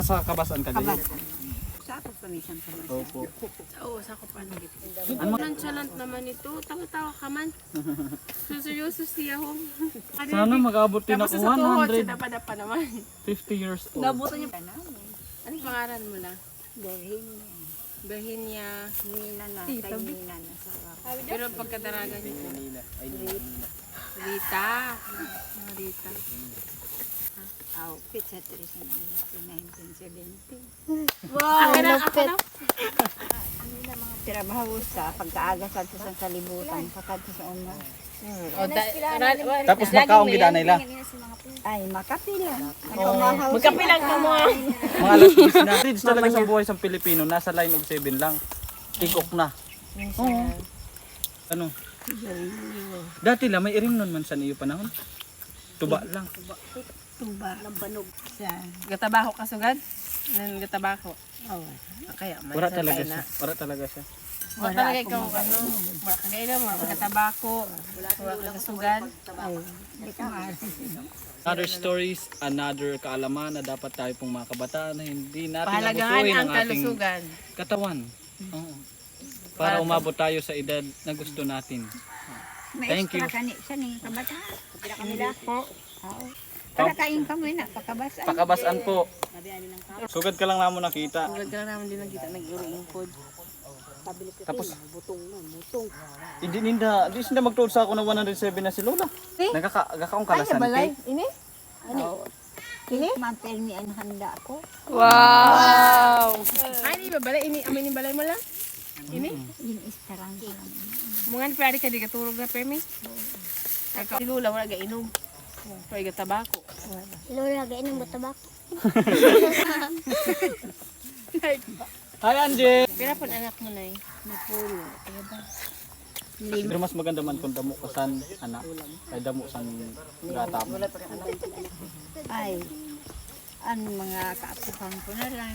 Sa Kabasan ka din? Sa ako pamisan ka man. Opo. Oo, sa ko pa nagit. Nonchalant naman ito. Tawa-tawa ka man. Suseryoso siya ho. Sana mag-abot din Tapos ako sa tuhod, 150 siya pa naman. years old. Nabuto niya pa namin. Anong pangalan mo na? Dahil Virginia. Nina na, kay Nina na sa Pero pagkadaragan niyo. Rita. Rita. outfit sa Teresa ng 1970. Wow! Ano? Trabaho sa pagkaaga sa isang kalibutan, sakad sa una. Tapos makaong gidanay la. Ay, makapila. Magkapilang ka mo. Mga alas 10 na. Rids talaga sa buhay sa Pilipino, nasa line of 7 lang. Tigok na. Oo. Ano? Dati lang, may irim nun man sa iyo panahon. Tuba lang. Tuba. Lambanog. Gatabako ka sugad? Gatabako. Oo. Kaya man. Wala talaga siya. Wala talaga siya. Wala talaga ikaw ano. Wala ka gaya mo. Gatabako. Wala ka sugad. Hindi ka maasin. Other stories, another kaalaman na dapat tayo pong mga kabataan na hindi natin Pahalagahan abusuin ang ang ating kalusugan. katawan. Oo. Para umabot tayo sa edad na gusto natin. Thank you. Kani sa ning kabataan. Pila kami po. Oo. Para kain kami na pakabasan. Pakabasan po. Sugad ka lang namo nakita. Sugad ka lang naman din nakita nag-iring-pod. Tapos hindi sinda magtuod sa ako na 107 na si Lola. Nagkakaong kalasan kay. Ini? Ano? Kini mapermi ang handa ko. Wow! Ay, ini babalay. Ini, amin yung balay mo lang? Ini? Yung istarang lang. Mga pwede ka di katurog na permi? Si Lula, wala ga-inom. Pwede ka tabako. Lola, gano'n ba tabako? Hi Angie! Pira po anak mo na eh. Napulo. Kaya ba? Pero mas maganda man kung damo kasan anak. Ay damo san gata mo. Ay, ang mga kaapukan ko na lang.